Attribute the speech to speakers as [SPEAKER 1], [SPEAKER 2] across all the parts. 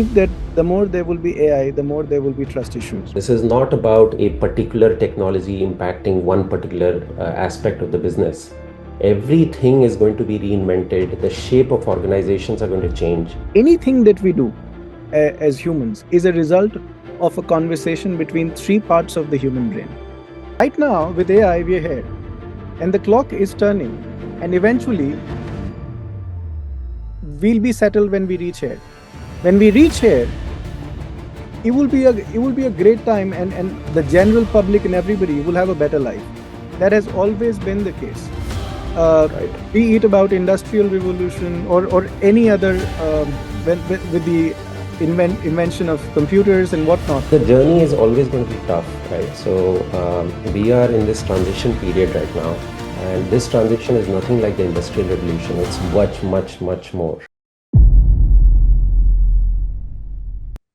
[SPEAKER 1] think that the more there will be AI, the more there will be trust issues.
[SPEAKER 2] This is not about a particular technology impacting one particular aspect of the business. Everything is going to be reinvented. The shape of organizations are going to change.
[SPEAKER 1] Anything that we do as humans is a result of a conversation between three parts of the human brain. Right now, with AI, we're here, and the clock is turning, and eventually, we'll be settled when we reach here. When we reach here, it will be a great time, and the general public and everybody will have a better life. That has always been the case.
[SPEAKER 2] Right.
[SPEAKER 1] Be it about industrial revolution or any other with the invention of computers and whatnot.
[SPEAKER 2] The journey is always going to be tough, right? So we are in this transition period right now, and this transition is nothing like the industrial revolution. It's much, much, much more.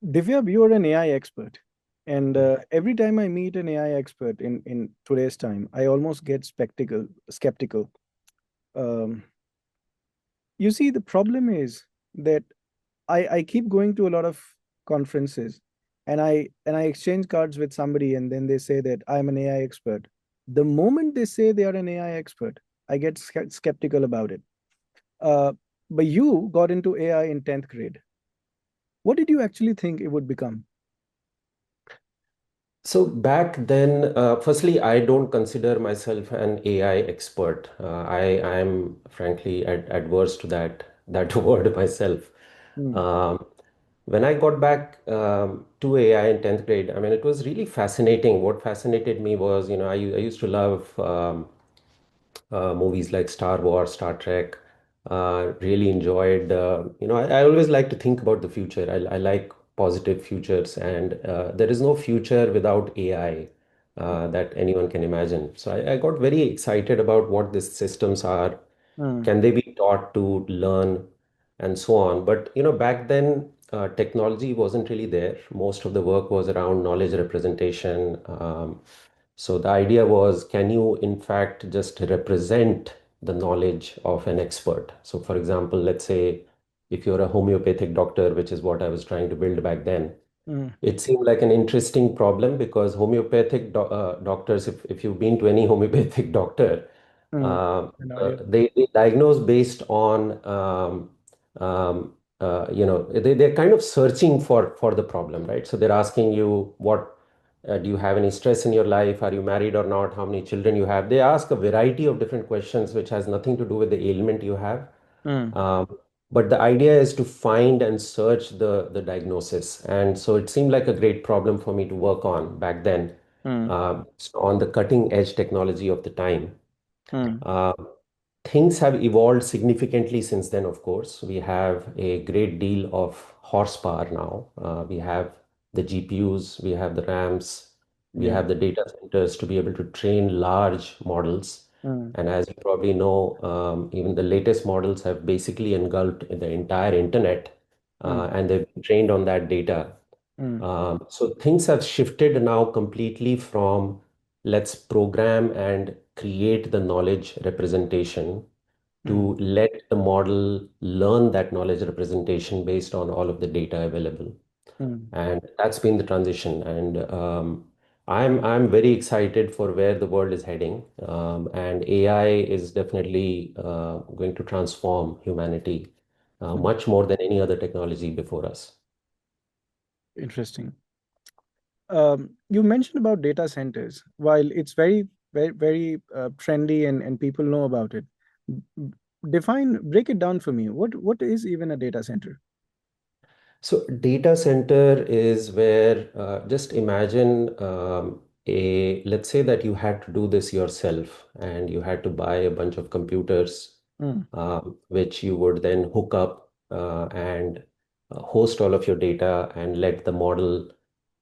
[SPEAKER 1] Divyabh, you are an AI expert. And every time I meet an AI expert in today's time, I almost get skeptical. Um, you see, the problem is that I keep going to a lot of conferences, and I exchange cards with somebody, and then they say that I'm an AI expert. The moment they say they are an AI expert, I get skeptical about it. Uh, but you got into AI in 10th grade. What did you actually think it would become?
[SPEAKER 2] So back then, firstly, I don't consider myself an AI expert. I am frankly adverse to that word myself.
[SPEAKER 1] Hmm.
[SPEAKER 2] Um, when I got back to AI in 10th grade, I mean, it was really fascinating. What fascinated me was, I used to love movies like Star Wars, Star Trek. Really enjoyed, I always like to think about the future. I like positive futures, and there is no future without AI that anyone can imagine. So I got very excited about what these systems are.
[SPEAKER 1] Hmm.
[SPEAKER 2] Can they be taught to learn and so on? But back then, technology wasn't really there. Most of the work was around knowledge representation. So the idea was, can you in fact just represent the knowledge of an expert? So for example, let's say if you're a homeopathic doctor, which is what I was trying to build back then,
[SPEAKER 1] Hmm.
[SPEAKER 2] it seemed like an interesting problem because homeopathic doctors, if you've been to any homeopathic doctor,
[SPEAKER 1] Hmm.
[SPEAKER 2] uh,
[SPEAKER 1] An idea.
[SPEAKER 2] they diagnose based on, they're kind of searching for the problem, right? So they're asking you, what do you have any stress in your life? Are you married or not? How many children you have? They ask a variety of different questions, which has nothing to do with the ailment you have.
[SPEAKER 1] Hmm.
[SPEAKER 2] Um, but the idea is to find and search the diagnosis. And so it seemed like a great problem for me to work on back then,
[SPEAKER 1] Hmm.
[SPEAKER 2] on the cutting edge technology of the time.
[SPEAKER 1] Hmm.
[SPEAKER 2] Uh, Things have evolved significantly since then, of course. We have a great deal of horsepower now. We have the GPUs, we have the RAMs, we
[SPEAKER 1] Yeah.
[SPEAKER 2] have the data centers to be able to train large models.
[SPEAKER 1] Hmm.
[SPEAKER 2] And as you probably know, even the latest models have basically engulfed the entire internet,
[SPEAKER 1] Hmm.
[SPEAKER 2] and they've been trained on that data.
[SPEAKER 1] Hmm.
[SPEAKER 2] So things have shifted now completely from let's program and create the knowledge representation
[SPEAKER 1] Hmm.
[SPEAKER 2] to let the model learn that knowledge representation based on all of the data available.
[SPEAKER 1] Hmm.
[SPEAKER 2] And that's been the transition. And I'm very excited for where the world is heading. And AI is definitely going to transform humanity
[SPEAKER 1] Hmm.
[SPEAKER 2] much more than any other technology before us.
[SPEAKER 1] Interesting. You mentioned about data centers. While it's very trendy and people know about it, break it down for me. What is even a data center?
[SPEAKER 2] So data center is where, just imagine let's say that you had to do this yourself and you had to buy a bunch of computers,
[SPEAKER 1] Hmm.
[SPEAKER 2] which you would then hook up and host all of your data and let the model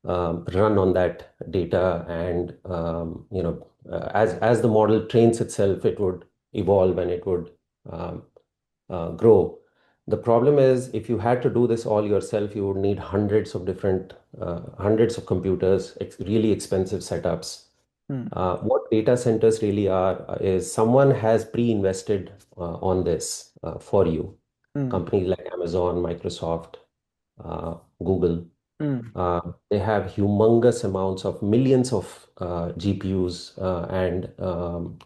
[SPEAKER 2] run on that data. And, as the model trains itself, it would evolve and it would um, grow. The problem is, if you had to do this all yourself, you would need hundreds of computers, really expensive setups.
[SPEAKER 1] Hmm.
[SPEAKER 2] What data centers really are is someone has pre-invested on this for you.
[SPEAKER 1] Hmm.
[SPEAKER 2] Companies like Amazon, Microsoft, Google.
[SPEAKER 1] Mm,
[SPEAKER 2] They have humongous amounts of millions of GPUs and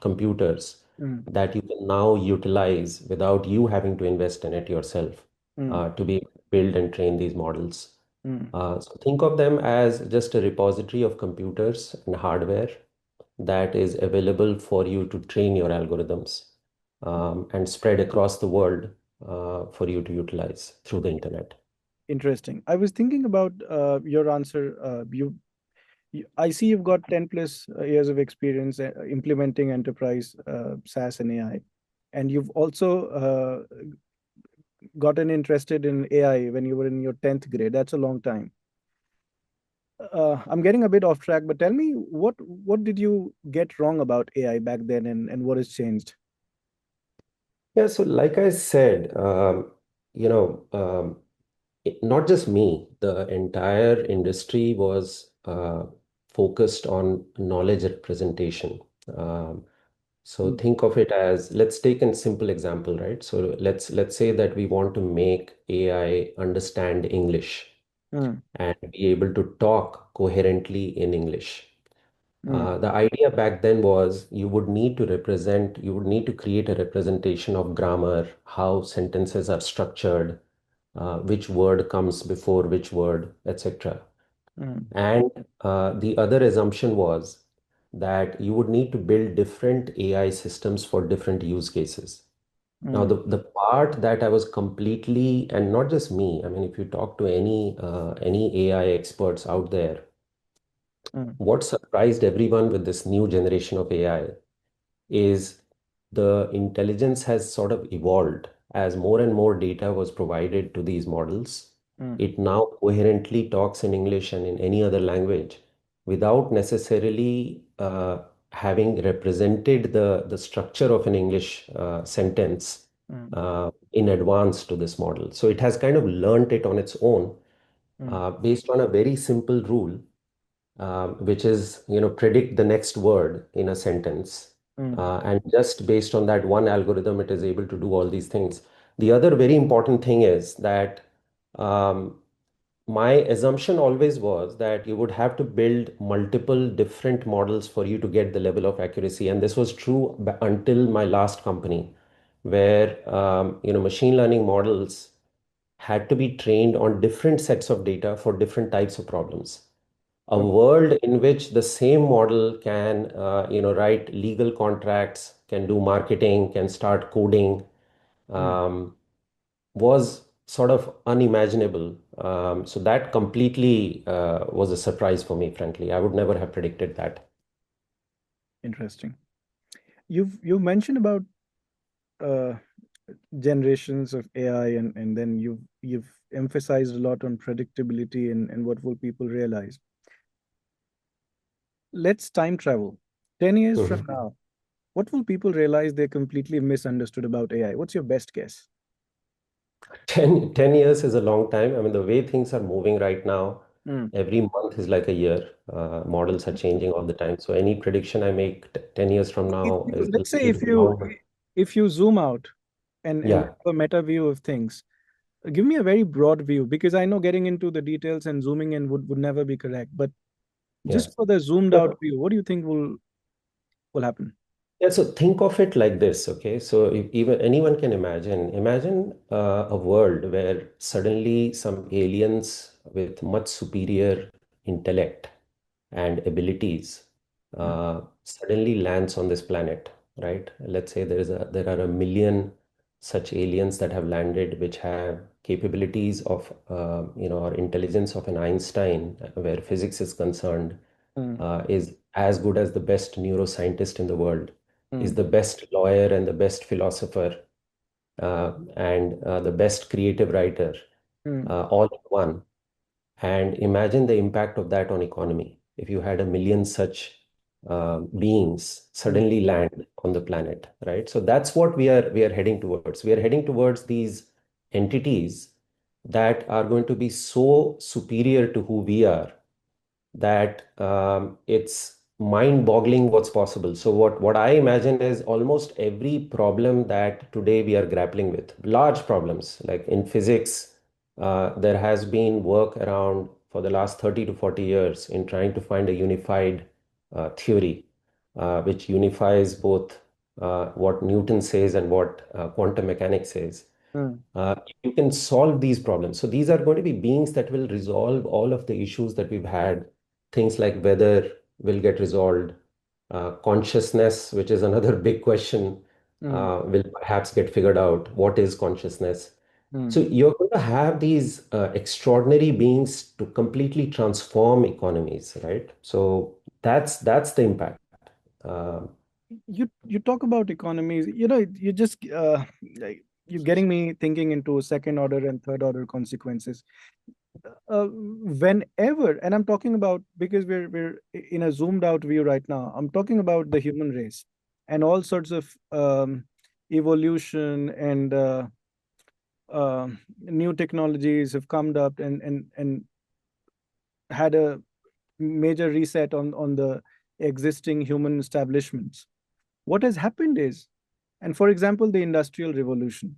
[SPEAKER 2] computers
[SPEAKER 1] mm,
[SPEAKER 2] that you can now utilize without you having to invest in it yourself
[SPEAKER 1] mm,
[SPEAKER 2] to be able to build and train these models.
[SPEAKER 1] mm.
[SPEAKER 2] So think of them as just a repository of computers and hardware that is available for you to train your algorithms and spread across the world for you to utilize through the internet.
[SPEAKER 1] Interesting. I was thinking about your answer. I see you've got 10 plus years of experience implementing enterprise SaaS and AI. And you've also gotten interested in AI when you were in your 10th grade. That's a long time. I'm getting a bit off track, but tell me what did you get wrong about AI back then, and what has changed?
[SPEAKER 2] Yeah, so like I said, you know, not just me, the entire industry was focused on knowledge representation. Um, so
[SPEAKER 1] Mm,
[SPEAKER 2] think of it as, let's take a simple example, right? So let's say that we want to make AI understand English
[SPEAKER 1] mm,
[SPEAKER 2] and be able to talk coherently in English.
[SPEAKER 1] mm,
[SPEAKER 2] The idea back then was you would need to create a representation of grammar, how sentences are structured, which word comes before which word, etc.
[SPEAKER 1] mm,
[SPEAKER 2] And the other assumption was that you would need to build different AI systems for different use cases. Now,
[SPEAKER 1] mm,
[SPEAKER 2] the part that I was completely, and not just me, I mean, if you talk to any AI experts out there,
[SPEAKER 1] mm,
[SPEAKER 2] what surprised everyone with this new generation of AI is the intelligence has sort of evolved as more and more data was provided to these models.
[SPEAKER 1] mm,
[SPEAKER 2] It now coherently talks in English and in any other language without necessarily having represented the structure of an English sentence
[SPEAKER 1] mm,
[SPEAKER 2] in advance to this model. So it has kind of learned it on its own
[SPEAKER 1] mm,
[SPEAKER 2] based on a very simple rule which is, predict the next word in a sentence.
[SPEAKER 1] mm,
[SPEAKER 2] And just based on that one algorithm, it is able to do all these things. The other very important thing is that um, my assumption always was that you would have to build multiple different models for you to get the level of accuracy. And this was true until my last company, where, machine learning models had to be trained on different sets of data for different types of problems. A
[SPEAKER 1] okay,
[SPEAKER 2] world in which the same model can write legal contracts, can do marketing, can start coding,
[SPEAKER 1] mm,
[SPEAKER 2] um, was sort of unimaginable. So that completely was a surprise for me, frankly. I would never have predicted that.
[SPEAKER 1] interesting. You've mentioned about uh, generations of AI, and then you've emphasized a lot on predictability and what will people realize. Let's time travel. 10 years from
[SPEAKER 2] Mhm.
[SPEAKER 1] now, what will people realize they completely misunderstood about AI? What's your best guess?
[SPEAKER 2] 10 years is a long time. I mean, the way things are moving right now,
[SPEAKER 1] Mm.
[SPEAKER 2] every month is like a year. Models are changing all the time. So any prediction I make 10 years from
[SPEAKER 1] If
[SPEAKER 2] now
[SPEAKER 1] you,
[SPEAKER 2] is a
[SPEAKER 1] let's say
[SPEAKER 2] little bit long, but
[SPEAKER 1] if you zoom out and
[SPEAKER 2] yeah.
[SPEAKER 1] have a meta view of things, give me a very broad view, because I know getting into the details and zooming in would never be correct. But
[SPEAKER 2] Yeah.
[SPEAKER 1] just for the zoomed out
[SPEAKER 2] So,
[SPEAKER 1] view, what do you think will happen?
[SPEAKER 2] yeah, so think of it like this, okay? So if even anyone can imagine a world where suddenly some aliens with much superior intellect and abilities
[SPEAKER 1] Mm,
[SPEAKER 2] suddenly lands on this planet, right? Let's say there are a million such aliens that have landed, which have capabilities of, or intelligence of an Einstein, where physics is concerned,
[SPEAKER 1] mm,
[SPEAKER 2] is as good as the best neuroscientist in the world, is
[SPEAKER 1] mm,
[SPEAKER 2] the best lawyer and the best philosopher, and the best creative writer,
[SPEAKER 1] mm,
[SPEAKER 2] all in one. And imagine the impact of that on economy. If you had a million such beings
[SPEAKER 1] mm,
[SPEAKER 2] suddenly land on the planet, right? So that's what we are heading towards. We are heading towards these entities that are going to be so superior to who we are that it's mind-boggling what's possible. So what I imagine is almost every problem that today we are grappling with, large problems like in physics. there has been work around for the last 30 to 40 years in trying to find a unified theory which unifies both what Newton says and what quantum mechanics says.
[SPEAKER 1] Mm,
[SPEAKER 2] You can solve these problems. So these are going to be beings that will resolve all of the issues that we've had. Things like weather will get resolved. Consciousness, which is another big question,
[SPEAKER 1] mm,
[SPEAKER 2] will perhaps get figured out. What is consciousness? So
[SPEAKER 1] mm.
[SPEAKER 2] you're going to have these extraordinary beings to completely transform economies, right? So that's the impact. Um,
[SPEAKER 1] You talk about economies, you just like you're getting me thinking into second order and third order consequences. Whenever, and I'm talking about, because we're in a zoomed out view right now, I'm talking about the human race and all sorts of evolution and new technologies have come up and had a major reset on the existing human establishments. What has happened is, and for example, the industrial revolution,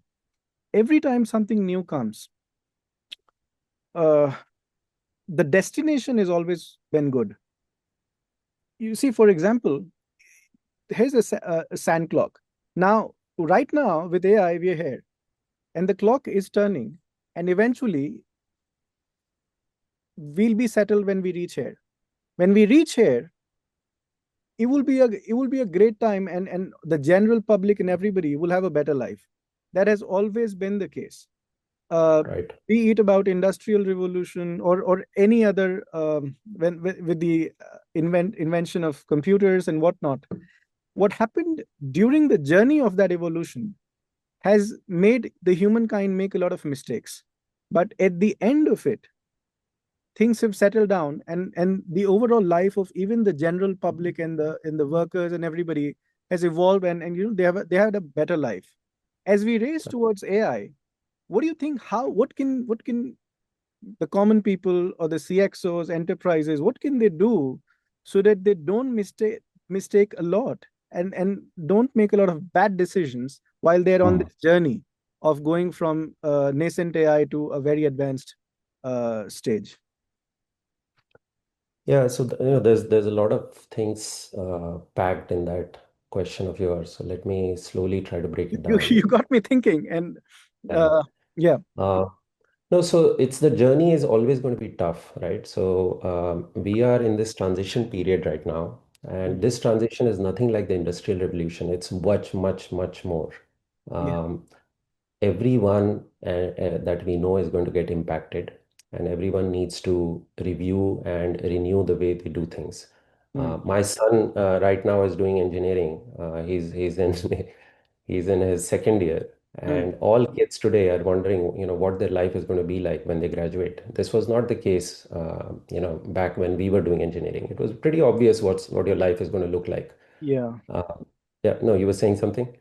[SPEAKER 1] every time something new comes, uh, the destination is always been good. You see, for example, here's a sand clock. Now, right now with AI, we're here, and the clock is turning, and eventually we'll be settled when we reach here. When we reach here, it will be a great time, and the general public and everybody will have a better life. That has always been the case. Uh,
[SPEAKER 2] right.
[SPEAKER 1] be it about industrial revolution or any other when with the invention of computers and whatnot. What happened during the journey of that evolution has made the humankind make a lot of mistakes, but at the end of it, things have settled down, and the overall life of even the general public and the workers and everybody has evolved, and they had a better life. As we race towards AI, what do you think, how what can the common people or the CXOs enterprises, what can they do so that they don't mistake a lot and don't make a lot of bad decisions while they're on
[SPEAKER 2] Hmm.
[SPEAKER 1] this journey of going from nascent AI to a very advanced stage?
[SPEAKER 2] Yeah, so there's a lot of things packed in that question of yours. So let me slowly try to break it
[SPEAKER 1] You
[SPEAKER 2] down.
[SPEAKER 1] you got me thinking, and
[SPEAKER 2] Yeah.
[SPEAKER 1] uh, yeah.
[SPEAKER 2] Uh, no, so it's the journey is always going to be tough, right? So we are in this transition period right now, and
[SPEAKER 1] Mm,
[SPEAKER 2] this transition is nothing like the Industrial Revolution. It's much, much, much more.
[SPEAKER 1] yeah.
[SPEAKER 2] Um, Everyone that we know is going to get impacted, and everyone needs to review and renew the way they do things.
[SPEAKER 1] Mm,
[SPEAKER 2] My son right now is doing engineering. He's in he's in his second year,
[SPEAKER 1] mm,
[SPEAKER 2] and all kids today are wondering, what their life is going to be like when they graduate. This was not the case, back when we were doing engineering. It was pretty obvious what your life is going to look like.
[SPEAKER 1] yeah.
[SPEAKER 2] Uh, yeah, no, you were saying something?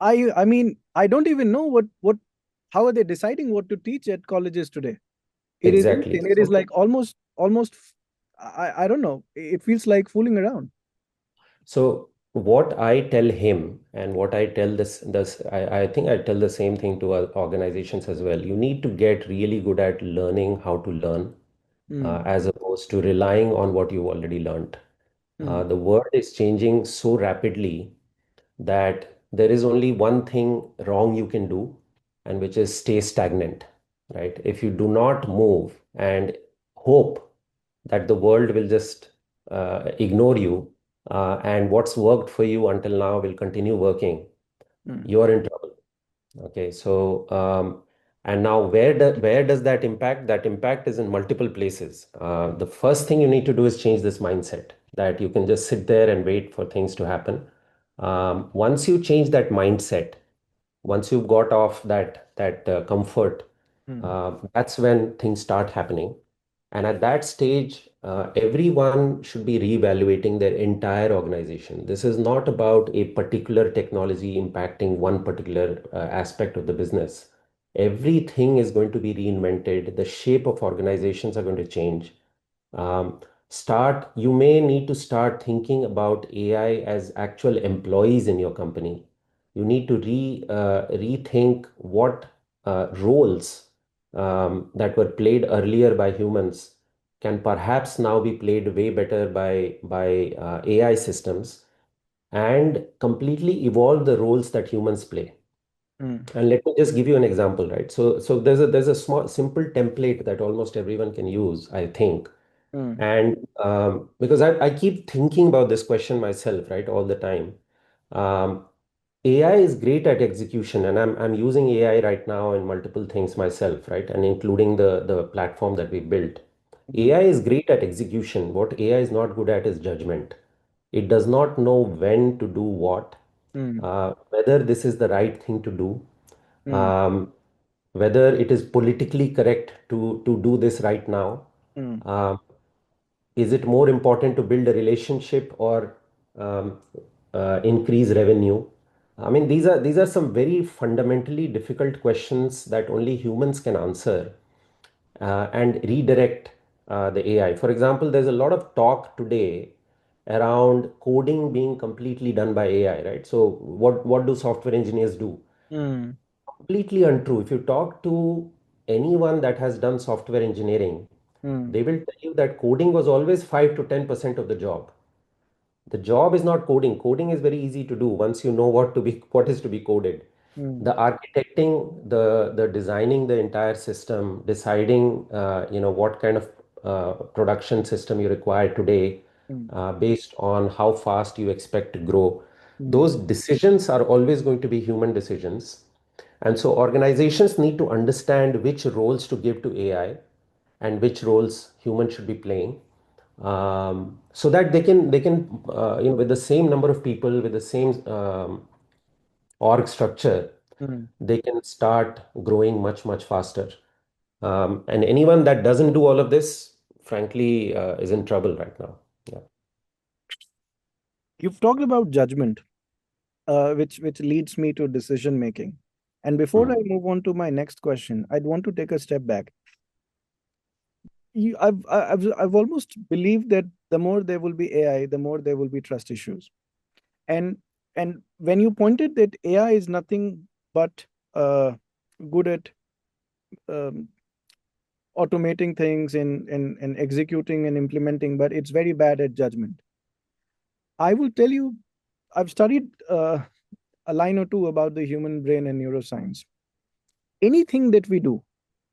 [SPEAKER 1] I mean, I don't even know what how are they deciding what to teach at colleges today. It is
[SPEAKER 2] Exactly.
[SPEAKER 1] insane. It is like almost I don't know. It feels like fooling around.
[SPEAKER 2] So what I tell him and what I tell I think I tell the same thing to our organizations as well. You need to get really good at learning how to learn
[SPEAKER 1] Mm,
[SPEAKER 2] as opposed to relying on what you've already learned.
[SPEAKER 1] mm,
[SPEAKER 2] The world is changing so rapidly that there is only one thing wrong you can do, and which is stay stagnant, right? If you do not move and hope that the world will just ignore you, and what's worked for you until now will continue working,
[SPEAKER 1] mm,
[SPEAKER 2] you're in trouble. Okay, so and now where does that impact? That impact is in multiple places. The first thing you need to do is change this mindset that you can just sit there and wait for things to happen. Once you change that mindset, once you've got off that comfort,
[SPEAKER 1] mm,
[SPEAKER 2] that's when things start happening. And at that stage, everyone should be reevaluating their entire organization. This is not about a particular technology impacting one particular aspect of the business. Everything is going to be reinvented. The shape of organizations are going to change. Um, you may need to start thinking about AI as actual employees in your company. You need to rethink what roles. that were played earlier by humans can perhaps now be played way better by AI systems and completely evolve the roles that humans play.
[SPEAKER 1] Mm,
[SPEAKER 2] And let me just give you an example, right? So there's a small simple template that almost everyone can use, I think.
[SPEAKER 1] mm,
[SPEAKER 2] And because I keep thinking about this question myself, right, all the time. Um, AI is great at execution, and I'm using AI right now in multiple things myself, right, and including the platform that we built.
[SPEAKER 1] mm,
[SPEAKER 2] AI is great at execution. What AI is not good at is judgment. It does not know when to do what,
[SPEAKER 1] mm,
[SPEAKER 2] whether this is the right thing to do,
[SPEAKER 1] mm,
[SPEAKER 2] um, whether it is politically correct to do this right now.
[SPEAKER 1] mm,
[SPEAKER 2] Um, is it more important to build a relationship or um, increase revenue? I mean, these are some very fundamentally difficult questions that only humans can answer and redirect the AI. For example, there's a lot of talk today around coding being completely done by AI, right? So what do software engineers do?
[SPEAKER 1] mm,
[SPEAKER 2] Completely untrue. If you talk to anyone that has done software engineering,
[SPEAKER 1] mm,
[SPEAKER 2] they will tell you that coding was always 5 to 10% of the job. The job is not coding. Coding is very easy to do once you know what is to be coded.
[SPEAKER 1] mm,
[SPEAKER 2] The architecting, the designing the entire system, deciding what kind of production system you require today,
[SPEAKER 1] mm,
[SPEAKER 2] based on how fast you expect to grow.
[SPEAKER 1] mm,
[SPEAKER 2] Those decisions are always going to be human decisions. And so organizations need to understand which roles to give to AI and which roles humans should be playing, so that they can with the same number of people, with the same org structure,
[SPEAKER 1] mm.
[SPEAKER 2] they can start growing much faster. And anyone that doesn't do all of this, frankly, is in trouble right now. Yeah.
[SPEAKER 1] You've talked about judgment, which leads me to decision making. And before I
[SPEAKER 2] Mm.
[SPEAKER 1] move on to my next question, I'd want to take a step back. I've almost believed that the more there will be AI, the more there will be trust issues. And and when you pointed that AI is nothing but good at um, automating things and executing and implementing, but it's very bad at judgment. I will tell you, I've studied a line or two about the human brain and neuroscience. Anything that we do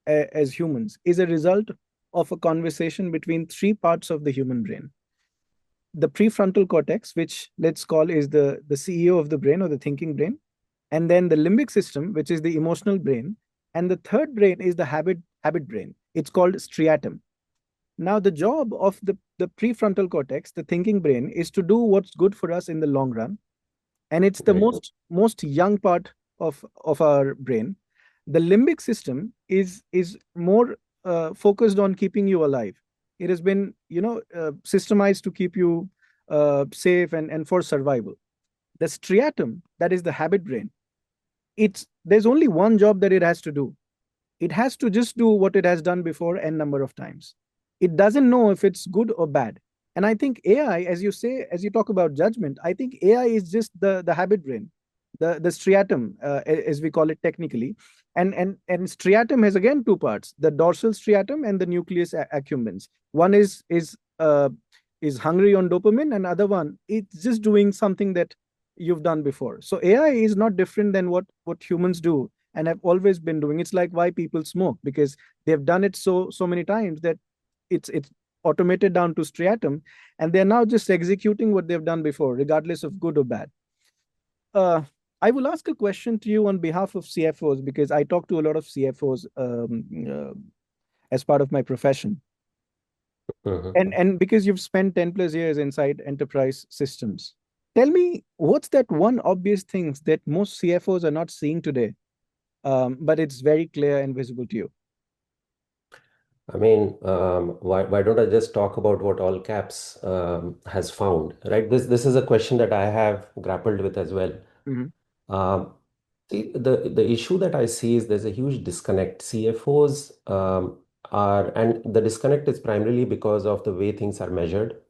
[SPEAKER 1] as humans is a result of a conversation between three parts of the human brain: the prefrontal cortex, which let's call is the CEO of the brain or the thinking brain, and then the limbic system, which is the emotional brain, and the third brain is the habit brain. It's called striatum. Now, the job of the prefrontal cortex, the thinking brain, is to do what's good for us in the long run, and it's the
[SPEAKER 2] Right.
[SPEAKER 1] most young part of our brain. The limbic system is more focused on keeping you alive. It has been systemized to keep you safe and for survival. The striatum, that is the habit brain, it's there's only one job that it has to do. It has to just do what it has done before n number of times. It doesn't know if it's good or bad. And I think AI, as you say, as you talk about judgment, I think AI is just the habit brain, the striatum, as we call it technically. And striatum has again two parts: the dorsal striatum and the nucleus accumbens. One is hungry on dopamine, and other one it's just doing something that you've done before. So AI is not different than what humans do and have always been doing. It's like why people smoke, because they've done it so many times that it's automated down to striatum, and they're now just executing what they've done before, regardless of good or bad. Uh, I will ask a question to you on behalf of CFOs, because I talk to a lot of CFOs as part of my profession,
[SPEAKER 2] Mhm.
[SPEAKER 1] and because you've spent 10 plus years inside enterprise systems. Tell me, what's that one obvious things that most CFOs are not seeing today, but it's very clear and visible to you?
[SPEAKER 2] I mean, why don't I just talk about what all caps has found, right? This is a question that I have grappled with as well.
[SPEAKER 1] Mhm.
[SPEAKER 2] Um, See, the issue that I see is there's a huge disconnect. CFOs and the disconnect is primarily because of the way things are measured.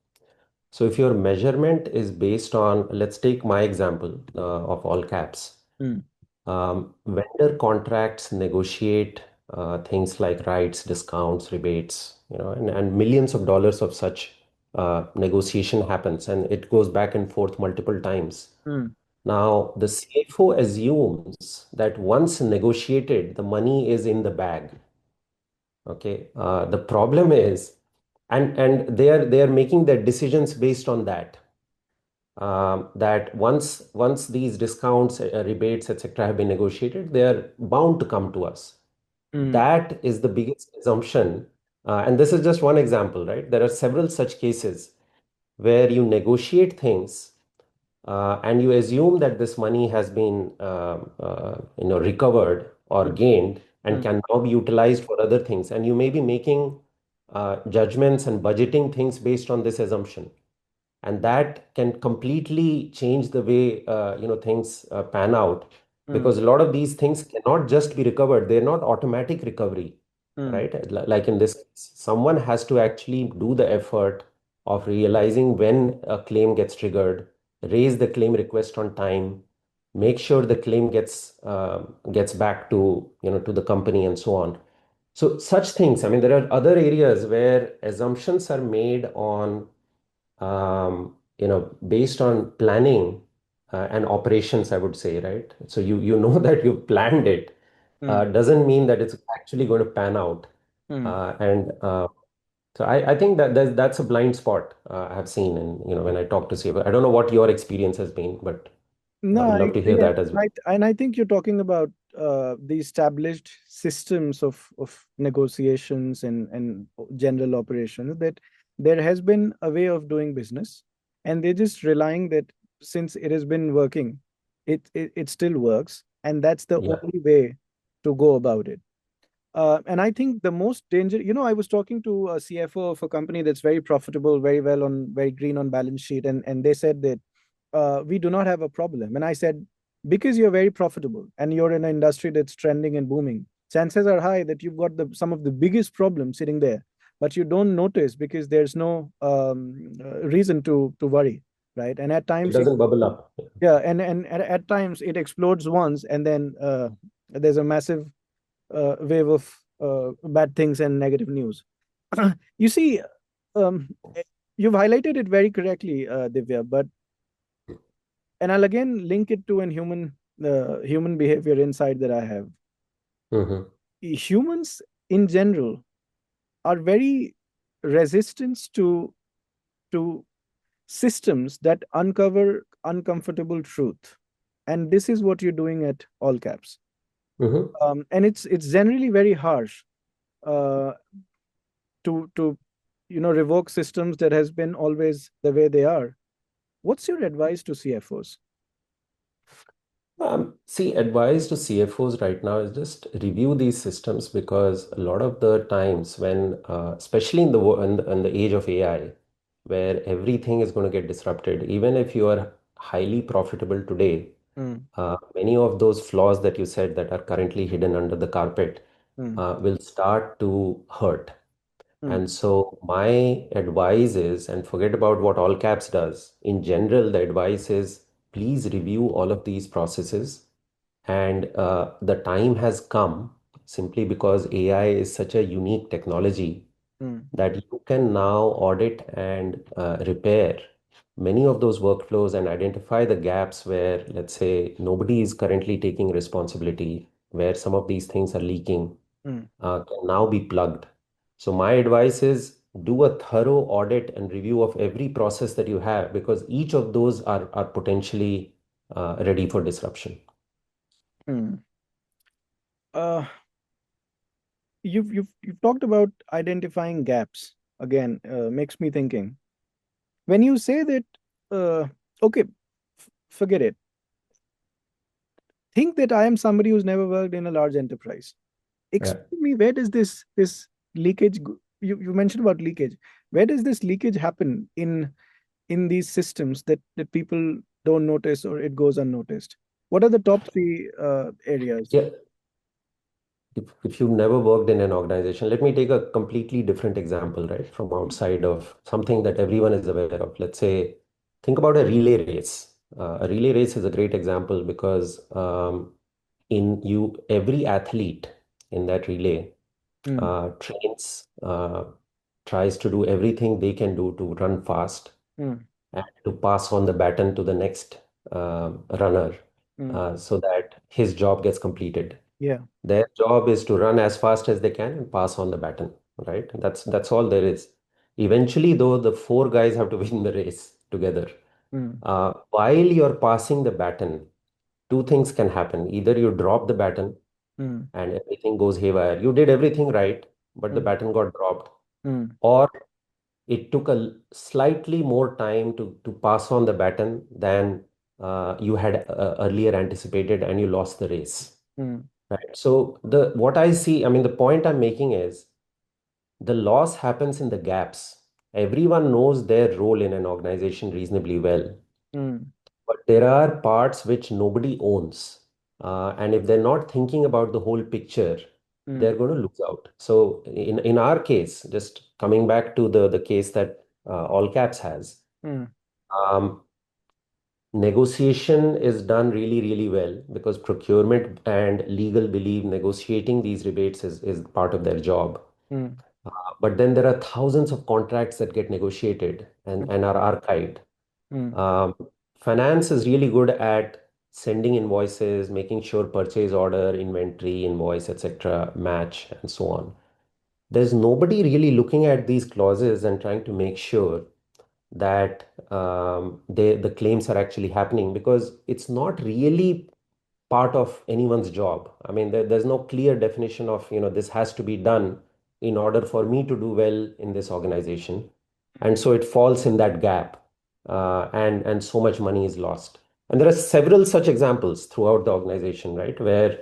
[SPEAKER 2] So if your measurement is based on, let's take my example of all caps.
[SPEAKER 1] Mm,
[SPEAKER 2] Vendor contracts negotiate things like rights, discounts, rebates, and millions of dollars of such negotiation happens, and it goes back and forth multiple times.
[SPEAKER 1] Mm,
[SPEAKER 2] Now, the CFO assumes that once negotiated, the money is in the bag. Okay. The problem is, and they are making their decisions based on that. That once these discounts, rebates, etc., have been negotiated, they are bound to come to us.
[SPEAKER 1] mm,
[SPEAKER 2] That is the biggest assumption. And this is just one example, right? There are several such cases where you negotiate things and you assume that this money has been recovered or
[SPEAKER 1] mm,
[SPEAKER 2] gained and
[SPEAKER 1] mm,
[SPEAKER 2] can now be utilized for other things, and you may be making judgments and budgeting things based on this assumption, and that can completely change the way things pan out,
[SPEAKER 1] mm,
[SPEAKER 2] because a lot of these things cannot just be recovered. They're not automatic recovery,
[SPEAKER 1] mm,
[SPEAKER 2] right? Like in this case, someone has to actually do the effort of realizing when a claim gets triggered, raise the claim request on time, make sure the claim gets back to the company, and so on. So such things, I mean, there are other areas where assumptions are made on based on planning and operations, I would say, right? So you know that you planned it,
[SPEAKER 1] mm,
[SPEAKER 2] doesn't mean that it's actually going to pan out.
[SPEAKER 1] mm.
[SPEAKER 2] And so I think that that's a blind spot I have seen, and when I talk to CFO. I don't know what your experience has been, but I
[SPEAKER 1] No,
[SPEAKER 2] would
[SPEAKER 1] I
[SPEAKER 2] love to hear
[SPEAKER 1] agree,
[SPEAKER 2] that as well.
[SPEAKER 1] and I think you're talking about the established systems of negotiations and general operations, that there has been a way of doing business, and they're just relying that since it has been working, it still works, and that's the
[SPEAKER 2] Yeah.
[SPEAKER 1] only way to go about it. And I think the most danger, I was talking to a CFO of a company that's very profitable, very well on, very green on balance sheet, and they said that we do not have a problem. And I said, because you're very profitable and you're in an industry that's trending and booming, chances are high that you've got some of the biggest problems sitting there, but you don't notice because there's no reason to worry, right? And at
[SPEAKER 2] It
[SPEAKER 1] times,
[SPEAKER 2] doesn't bubble up.
[SPEAKER 1] yeah, and at times it explodes once, and then there's a massive wave of bad things and negative news. You see, um, you've highlighted it very correctly, Divya, but and I'll again link it to an human behavior insight that I have.
[SPEAKER 2] Hmm.
[SPEAKER 1] Humans in general are very resistant to systems that uncover uncomfortable truth, and this is what you're doing at all caps.
[SPEAKER 2] Hmm.
[SPEAKER 1] And it's generally very harsh uh, to revoke systems that has been always the way they are. What's your advice to CFOs?
[SPEAKER 2] See, advice to CFOs right now is just review these systems, because a lot of the times when, especially in the age of AI, where everything is going to get disrupted, even if you are highly profitable today,
[SPEAKER 1] Mm,
[SPEAKER 2] many of those flaws that you said that are currently hidden under the carpet
[SPEAKER 1] mm,
[SPEAKER 2] will start to hurt.
[SPEAKER 1] mm,
[SPEAKER 2] And so my advice is, and forget about what all caps does. In general, the advice is please review all of these processes. And the time has come, simply because AI is such a unique technology,
[SPEAKER 1] mm,
[SPEAKER 2] that you can now audit and repair many of those workflows and identify the gaps where, let's say, nobody is currently taking responsibility, where some of these things are leaking,
[SPEAKER 1] mm,
[SPEAKER 2] can now be plugged. So my advice is do a thorough audit and review of every process that you have, because each of those are potentially ready for disruption.
[SPEAKER 1] mm. Uh, you've talked about identifying gaps. Again, makes me thinking. When you say that, okay, forget it. Think that I am somebody who's never worked in a large enterprise.
[SPEAKER 2] Yeah.
[SPEAKER 1] Explain me, where does this leakage you mentioned about leakage. Where does this leakage happen in these systems that people don't notice, or it goes unnoticed? What are the top three areas?
[SPEAKER 2] Yeah. If you've never worked in an organization, let me take a completely different example, right, from outside of something that everyone is aware of. Let's say, think about a relay race. A relay race is a great example because every athlete in that relay,
[SPEAKER 1] mm,
[SPEAKER 2] trains, tries to do everything they can do to run fast
[SPEAKER 1] mm,
[SPEAKER 2] and to pass on the baton to the next runner
[SPEAKER 1] mm.
[SPEAKER 2] so that his job gets completed.
[SPEAKER 1] Yeah.
[SPEAKER 2] Their job is to run as fast as they can and pass on the baton, right? That's all there is. Eventually, though, the four guys have to win the race together.
[SPEAKER 1] Mm,
[SPEAKER 2] While you're passing the baton, two things can happen. Either you drop the baton
[SPEAKER 1] mm,
[SPEAKER 2] and everything goes haywire. You did everything right, but the
[SPEAKER 1] mm,
[SPEAKER 2] baton got dropped.
[SPEAKER 1] mm,
[SPEAKER 2] Or it took a slightly more time to pass on the baton than you had earlier anticipated, and you lost the race.
[SPEAKER 1] mm,
[SPEAKER 2] Right. So the what I see, I mean, the point I'm making is the loss happens in the gaps. Everyone knows their role in an organization reasonably well,
[SPEAKER 1] mm,
[SPEAKER 2] but there are parts which nobody owns. And if they're not thinking about the whole picture,
[SPEAKER 1] mm,
[SPEAKER 2] they're going to lose out. So in our case, just coming back to the case that All Caps has,
[SPEAKER 1] mm,
[SPEAKER 2] um, negotiation is done really, really well because procurement and legal believe negotiating these rebates is part of their job.
[SPEAKER 1] mm,
[SPEAKER 2] But then there are thousands of contracts that get negotiated and are archived.
[SPEAKER 1] mm,
[SPEAKER 2] Um, Finance is really good at sending invoices, making sure purchase order, inventory, invoice, etc., match, and so on. There's nobody really looking at these clauses and trying to make sure that the claims are actually happening because it's not really part of anyone's job. I mean, there's no clear definition of, this has to be done in order for me to do well in this organization. And so it falls in that gap, and so much money is lost. And there are several such examples throughout the organization, right, where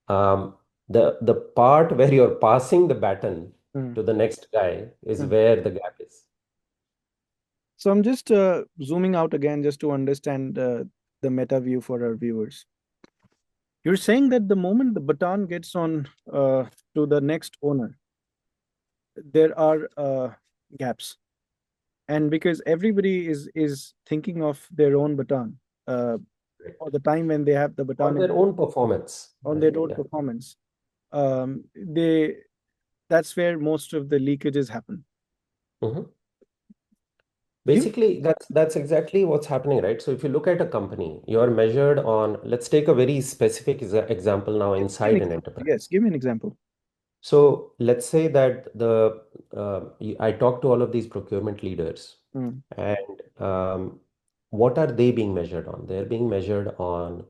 [SPEAKER 2] um, the part where you're passing the baton
[SPEAKER 1] mm,
[SPEAKER 2] to the next guy is
[SPEAKER 1] mm.
[SPEAKER 2] where the gap is.
[SPEAKER 1] So I'm just zooming out again just to understand the meta view for our viewers. You're saying that the moment the baton gets on to the next owner, there are gaps, and because everybody is thinking of their own baton, uh, or the time when they have the
[SPEAKER 2] Or
[SPEAKER 1] baton
[SPEAKER 2] their own performance,
[SPEAKER 1] on their
[SPEAKER 2] right?
[SPEAKER 1] own
[SPEAKER 2] Yeah.
[SPEAKER 1] performance, they that's where most of the leakages happen.
[SPEAKER 2] Mhm.
[SPEAKER 1] You
[SPEAKER 2] Basically, that's exactly what's happening, right? So if you look at a company, you're measured on, let's take a very specific example now
[SPEAKER 1] give me an
[SPEAKER 2] inside an
[SPEAKER 1] example.
[SPEAKER 2] enterprise.
[SPEAKER 1] Yes, give me an example.
[SPEAKER 2] So let's say that I talk to all of these procurement leaders,
[SPEAKER 1] Mm,
[SPEAKER 2] and what are they being measured on? They're being measured on,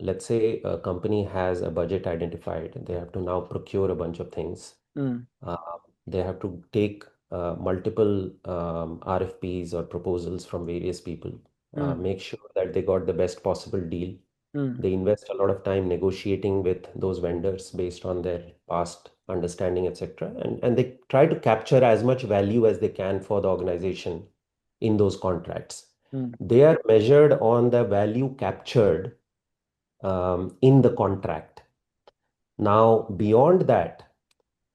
[SPEAKER 2] let's say a company has a budget identified, and they have to now procure a bunch of things.
[SPEAKER 1] mm,
[SPEAKER 2] Uh, they have to take multiple RFPs or proposals from various people,
[SPEAKER 1] mm,
[SPEAKER 2] make sure that they got the best possible deal.
[SPEAKER 1] mm,
[SPEAKER 2] They invest a lot of time negotiating with those vendors based on their past understanding, etc. And they try to capture as much value as they can for the organization in those contracts.
[SPEAKER 1] mm,
[SPEAKER 2] They are measured on the value captured in the contract. Now, beyond that,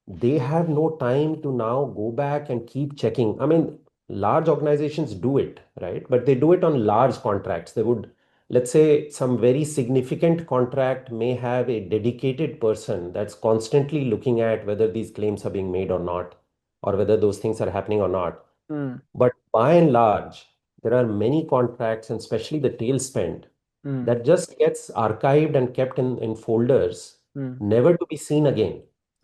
[SPEAKER 2] they have no time to now go back and keep checking. I mean, large organizations do it, right? But they do it on large contracts. They would, let's say, some very significant contract may have a dedicated person that's constantly looking at whether these claims are being made or not, or whether those things are happening or not.
[SPEAKER 1] mm,
[SPEAKER 2] But by and large, there are many contracts, and especially the tail spend,
[SPEAKER 1] mm,
[SPEAKER 2] that just gets archived and kept in folders,
[SPEAKER 1] mm,
[SPEAKER 2] never to be seen again,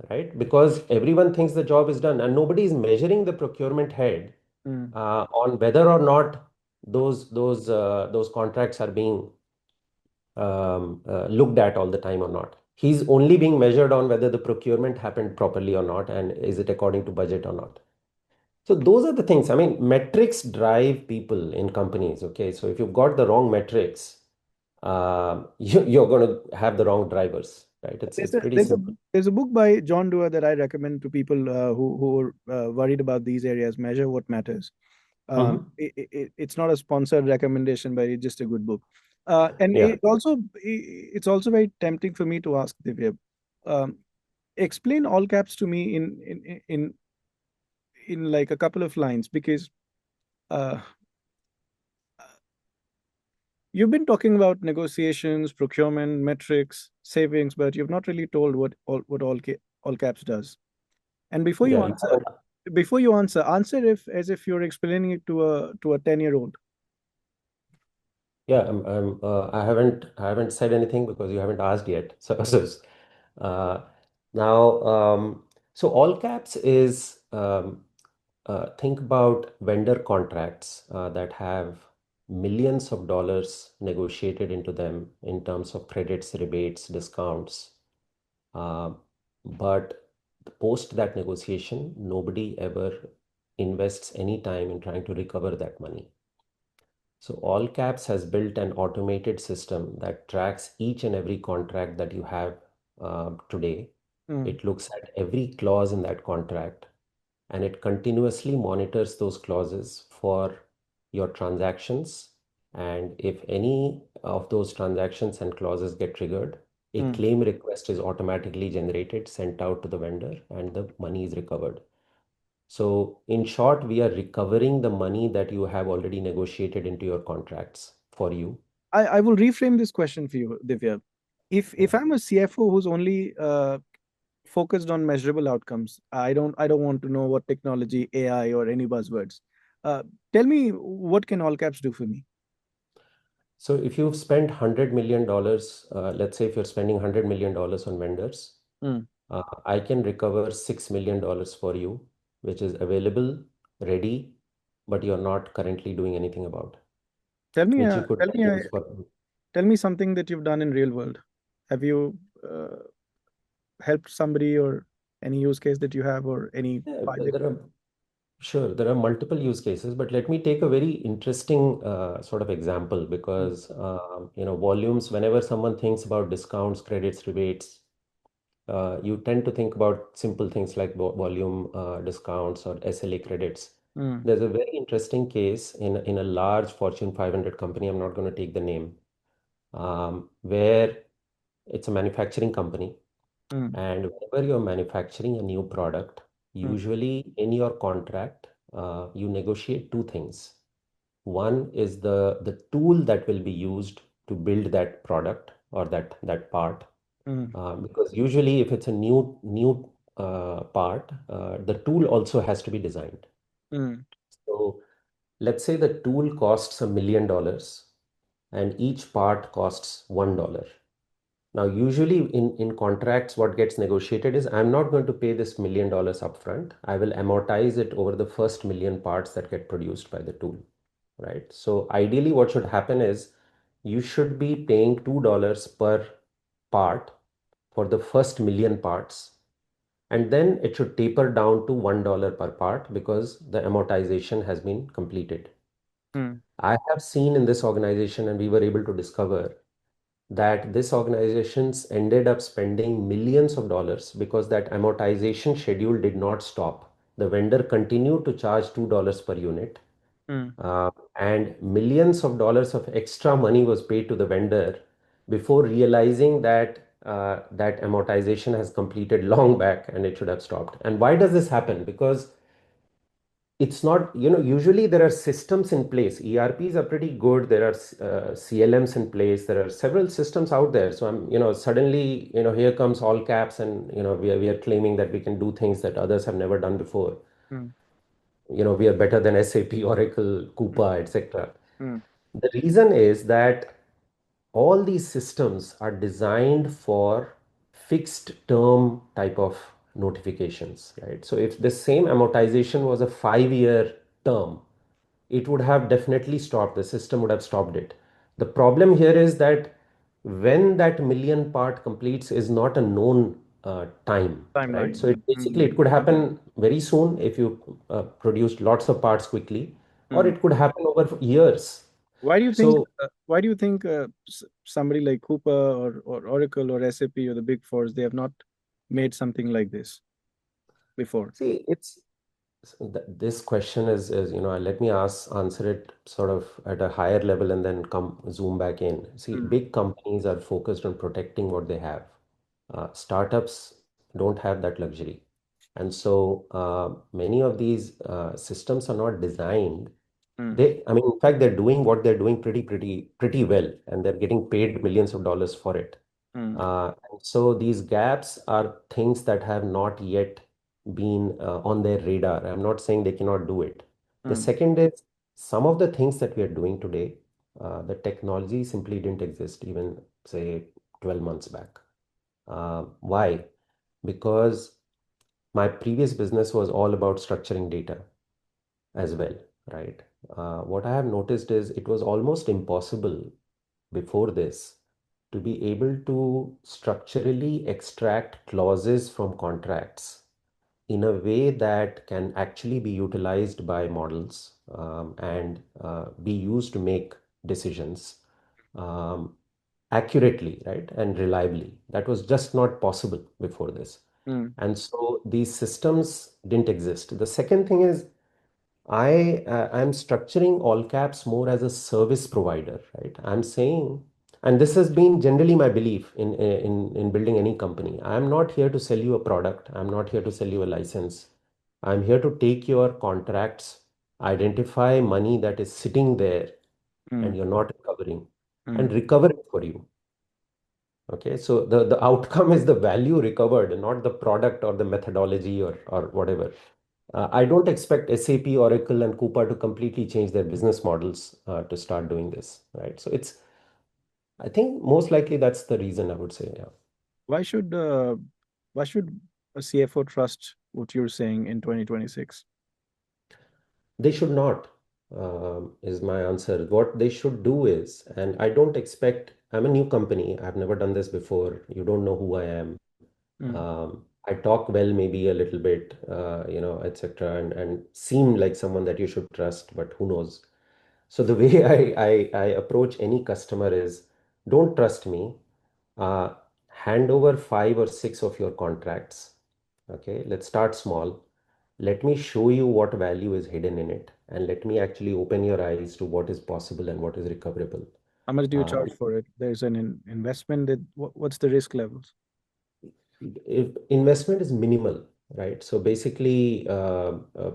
[SPEAKER 2] right? Because everyone thinks the job is done, and nobody is measuring the procurement head
[SPEAKER 1] mm,
[SPEAKER 2] on whether or not those contracts are being looked at all the time or not. He's only being measured on whether the procurement happened properly or not, and is it according to budget or not. So those are the things. I mean, metrics drive people in companies. Okay, so if you've got the wrong metrics, you're going to have the wrong drivers, right? It's pretty simple.
[SPEAKER 1] there's a book by John Doerr that I recommend to people who are worried about these areas. Measure what matters.
[SPEAKER 2] Hmm.
[SPEAKER 1] It's not a sponsored recommendation, but it's just a good book. And
[SPEAKER 2] Yeah.
[SPEAKER 1] it's also very tempting for me to ask Divya, um, explain all caps to me in like a couple of lines, because uh, you've been talking about negotiations, procurement, metrics. savings, but you've not really told all caps does. And before you
[SPEAKER 2] Yeah, you
[SPEAKER 1] answer,
[SPEAKER 2] haven't.
[SPEAKER 1] answer if as if you're explaining it to a 10-year-old.
[SPEAKER 2] Yeah, I haven't said anything because you haven't asked yet. Uh, now, so all caps is think about vendor contracts that have millions of dollars negotiated into them in terms of credits, rebates, discounts. Uh, but post that negotiation, nobody ever invests any time in trying to recover that money. So all caps has built an automated system that tracks each and every contract that you have today.
[SPEAKER 1] Mm,
[SPEAKER 2] It looks at every clause in that contract and it continuously monitors those clauses for your transactions. And if any of those transactions and clauses get triggered, a
[SPEAKER 1] mm.
[SPEAKER 2] claim request is automatically generated, sent out to the vendor, and the money is recovered. So, in short, we are recovering the money that you have already negotiated into your contracts for you.
[SPEAKER 1] I will reframe this question for you, Divya. If
[SPEAKER 2] Yeah.
[SPEAKER 1] I'm a CFO who's only focused on measurable outcomes, I don't want to know what technology, AI, or any buzzwords. Uh, Tell me what can all caps do for me?
[SPEAKER 2] So, if you've spent $100 million, let's say if you're spending $100 million on vendors,
[SPEAKER 1] Mm.
[SPEAKER 2] I can recover $6 million for you, which is available, ready, but you're not currently doing anything about,
[SPEAKER 1] Tell me,
[SPEAKER 2] which you could then use for.
[SPEAKER 1] tell me something that you've done in real world. Have you helped somebody, or any use case that you have, or any
[SPEAKER 2] Yeah,
[SPEAKER 1] pilot?
[SPEAKER 2] sure, there are multiple use cases, but let me take a very interesting sort of example
[SPEAKER 1] Mm,
[SPEAKER 2] because volumes. Whenever someone thinks about discounts, credits, rebates, you tend to think about simple things like volume discounts or SLA credits.
[SPEAKER 1] mm,
[SPEAKER 2] There's a very interesting case in a large Fortune 500 company. I'm not going to take the name, where it's a manufacturing company.
[SPEAKER 1] mm,
[SPEAKER 2] And whenever you're manufacturing a new product,
[SPEAKER 1] mm,
[SPEAKER 2] usually in your contract, you negotiate two things. One is the tool that will be used to build that product or that part.
[SPEAKER 1] mm,
[SPEAKER 2] Because usually, if it's a new part, the tool also has to be designed.
[SPEAKER 1] mm,
[SPEAKER 2] So let's say the tool costs $1 million and each part costs $1. Now, usually in contracts, what gets negotiated is I'm not going to pay this $1 million upfront. I will amortize it over the first million parts that get produced by the tool, right? So ideally, what should happen is you should be paying $2 per part for the first million parts, and then it should taper down to $1 per part because the amortization has been completed.
[SPEAKER 1] mm,
[SPEAKER 2] I have seen in this organization, and we were able to discover that this organizations ended up spending millions of dollars because that amortization schedule did not stop. The vendor continued to charge $2 per unit,
[SPEAKER 1] mm,
[SPEAKER 2] uh, and millions of dollars of extra money was paid to the vendor before realizing that that amortization has completed long back and it should have stopped. And why does this happen? Because it's not, usually there are systems in place. ERPs are pretty good. There are CLMs in place. There are several systems out there. So suddenly, here comes all caps and, we are claiming that we can do things that others have never done before.
[SPEAKER 1] mm,
[SPEAKER 2] We are better than SAP, Oracle,
[SPEAKER 1] mm,
[SPEAKER 2] Coupa, etc.
[SPEAKER 1] mm,
[SPEAKER 2] The reason is that all these systems are designed for fixed term type of notifications, right? So if the same amortization was a 5-year term, it would have definitely stopped. The system would have stopped it. The problem here is that when that million part completes is not a known time, right? So
[SPEAKER 1] Timeline.
[SPEAKER 2] it basically
[SPEAKER 1] Mm,
[SPEAKER 2] it could happen very soon if you produced lots of parts quickly, or
[SPEAKER 1] mm.
[SPEAKER 2] it could happen over years. So
[SPEAKER 1] Why do you think somebody like Coupa, or Oracle, or SAP, or the Big Fours, they have not made something like this before?
[SPEAKER 2] see, this question is, let me answer it sort of at a higher level and then come zoom back in. See,
[SPEAKER 1] Mm,
[SPEAKER 2] big companies are focused on protecting what they have. Startups don't have that luxury. And so many of these systems are not designed.
[SPEAKER 1] mm,
[SPEAKER 2] I mean, in fact, they're doing what they're doing pretty well, and they're getting paid millions of dollars for it.
[SPEAKER 1] mm,
[SPEAKER 2] And so these gaps are things that have not yet been on their radar. I'm not saying they cannot do it. The
[SPEAKER 1] mm,
[SPEAKER 2] second is some of the things that we are doing today, the technology simply didn't exist even, say, 12 months back. Why? Because my previous business was all about structuring data as well, right? What I have noticed is it was almost impossible before this to be able to structurally extract clauses from contracts in a way that can actually be utilized by models and be used to make decisions um, accurately, right, and reliably. That was just not possible before this.
[SPEAKER 1] mm,
[SPEAKER 2] And so these systems didn't exist. The second thing is I'm structuring all caps more as a service provider, right? I'm saying, and this has been generally my belief in building any company. I'm not here to sell you a product. I'm not here to sell you a license. I'm here to take your contracts, identify money that is sitting there and
[SPEAKER 1] mm,
[SPEAKER 2] you're not recovering, and
[SPEAKER 1] mm.
[SPEAKER 2] recover it for you. Okay, so the outcome is the value recovered, not the product or the methodology or whatever. I don't expect SAP, Oracle, and Coupa to completely change their business models to start doing this, right? So I think most likely that's the reason I would say, yeah.
[SPEAKER 1] Why should uh, why should a CFO trust what you're saying in 2026?
[SPEAKER 2] They should not, is my answer. What they should do is, and I don't expect, I'm a new company, I've never done this before, you don't know who I am.
[SPEAKER 1] Mm,
[SPEAKER 2] I talk well, maybe a little bit, etc., and seem like someone that you should trust, but who knows? So the way I approach any customer is don't trust me. Uh, Hand over five or six of your contracts. Okay, let's start small. Let me show you what value is hidden in it, and let me actually open your eyes to what is possible and what is recoverable.
[SPEAKER 1] how much do you
[SPEAKER 2] Uh,
[SPEAKER 1] charge for it? There's an investment that what's the risk levels?
[SPEAKER 2] if investment is minimal, right? So basically,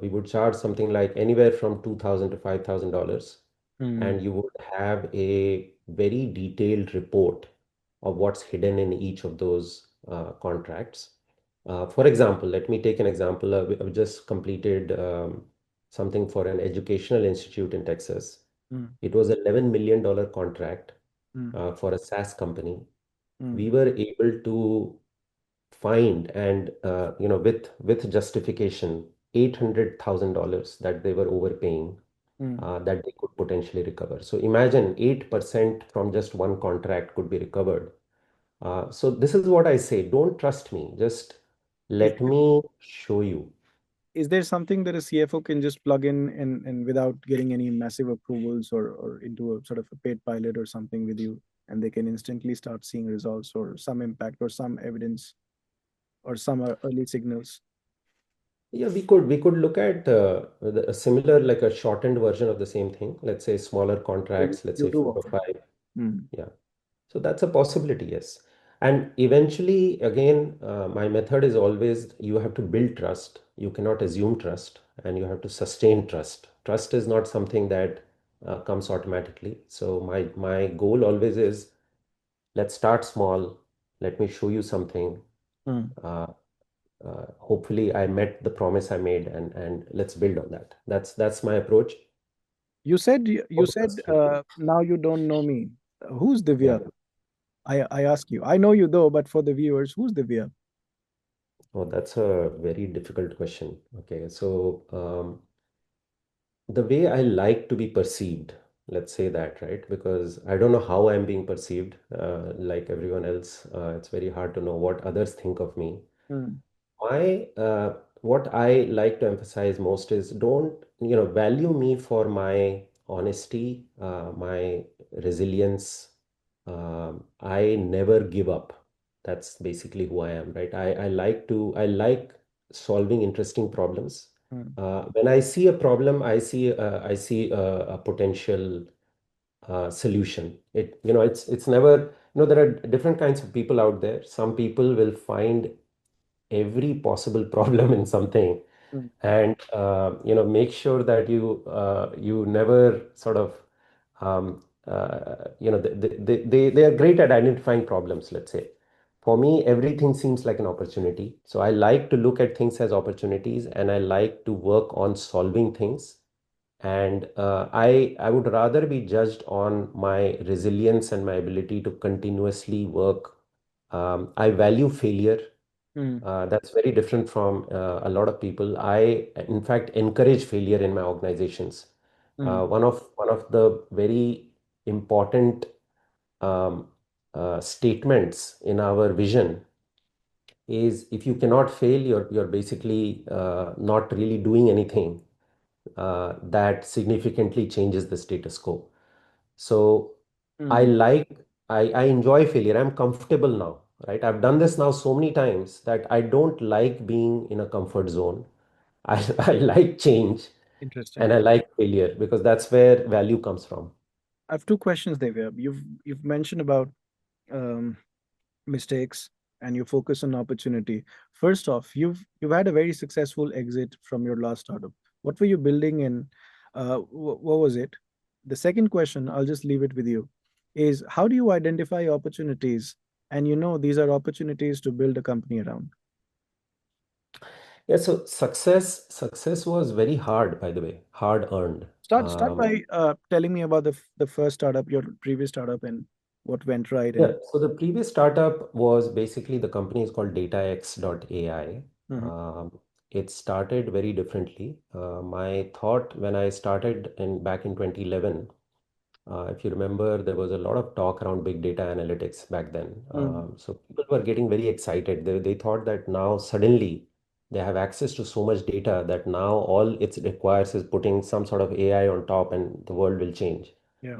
[SPEAKER 2] we would charge something like anywhere from $2,000 to $5,000,
[SPEAKER 1] Mm,
[SPEAKER 2] and you would have a very detailed report of what's hidden in each of those contracts. For example, let me take an example. I've just completed something for an educational institute in Texas.
[SPEAKER 1] mm,
[SPEAKER 2] It was an $11 million contract
[SPEAKER 1] mm,
[SPEAKER 2] for a SaaS company.
[SPEAKER 1] mm,
[SPEAKER 2] We were able to find and with justification $800,000 that they were overpaying
[SPEAKER 1] mm.
[SPEAKER 2] that they could potentially recover. So imagine 8% from just one contract could be recovered. So this is what I say, don't trust me, just
[SPEAKER 1] Is
[SPEAKER 2] let me show you.
[SPEAKER 1] is there something that a CFO can just plug in and without getting any massive approvals or into a sort of a paid pilot or something with you, and they can instantly start seeing results or some impact or some evidence or some early signals?
[SPEAKER 2] Yeah, we could look at a similar, like a shortened version of the same thing, let's say smaller contracts, let's
[SPEAKER 1] You
[SPEAKER 2] say
[SPEAKER 1] do
[SPEAKER 2] four or
[SPEAKER 1] offer.
[SPEAKER 2] five.
[SPEAKER 1] Mm,
[SPEAKER 2] Yeah. So that's a possibility, yes. And eventually, again, my method is always you have to build trust. You cannot assume trust, and you have to sustain trust. Trust is not something that comes automatically. So my goal always is let's start small. Let me show you something.
[SPEAKER 1] mm.
[SPEAKER 2] Uh, Hopefully, I met the promise I made, and let's build on that. That's my approach.
[SPEAKER 1] You
[SPEAKER 2] Don't
[SPEAKER 1] said
[SPEAKER 2] trust me.
[SPEAKER 1] now you don't know me. Who's
[SPEAKER 2] Yeah.
[SPEAKER 1] Divyabh? I ask you. I know you though, but for the viewers, who's Divyabh?
[SPEAKER 2] Oh, that's a very difficult question. Okay, so the way I like to be perceived, let's say that, right? Because I don't know how I'm being perceived, like everyone else. It's very hard to know what others think of me.
[SPEAKER 1] Mm,
[SPEAKER 2] What I like to emphasize most is don't, value me for my honesty, my resilience. I never give up. That's basically who I am, right? I like solving interesting problems.
[SPEAKER 1] mm,
[SPEAKER 2] When I see a problem, I see a potential solution. It's never, there are different kinds of people out there. Some people will find every possible problem in something
[SPEAKER 1] mm,
[SPEAKER 2] and make sure that you never sort of they are great at identifying problems, let's say. For me, everything seems like an opportunity. So I like to look at things as opportunities, and I like to work on solving things. And I would rather be judged on my resilience and my ability to continuously work. I value failure.
[SPEAKER 1] Mm,
[SPEAKER 2] That's very different from a lot of people. I, in fact, encourage failure in my organizations.
[SPEAKER 1] mm,
[SPEAKER 2] One of the very important um, statements in our vision is, if you cannot fail, you're basically not really doing anything that significantly changes the status quo. So I
[SPEAKER 1] mm.
[SPEAKER 2] like, I enjoy failure. I'm comfortable now, right? I've done this now so many times that I don't like being in a comfort zone. I like change, and
[SPEAKER 1] Interesting.
[SPEAKER 2] I like failure because that's where value comes from.
[SPEAKER 1] I have two questions, Devya. You've mentioned about um, mistakes and you focus on opportunity. First off, you've had a very successful exit from your last startup. What were you building and what was it? The second question, I'll just leave it with you, is how do you identify opportunities and you know these are opportunities to build a company around?
[SPEAKER 2] Yeah, so success was very hard, by the way, hard earned.
[SPEAKER 1] Start by telling me about the first startup, your previous startup, and what went right
[SPEAKER 2] Yeah,
[SPEAKER 1] and
[SPEAKER 2] so the previous startup was basically, the company is called datax.ai.
[SPEAKER 1] Mhm.
[SPEAKER 2] It started very differently. My thought when I started back in 2011, if you remember, there was a lot of talk around big data analytics back then.
[SPEAKER 1] Mm,
[SPEAKER 2] So people were getting very excited. They thought that now suddenly they have access to so much data that now all it requires is putting some sort of AI on top and the world will change.
[SPEAKER 1] yeah.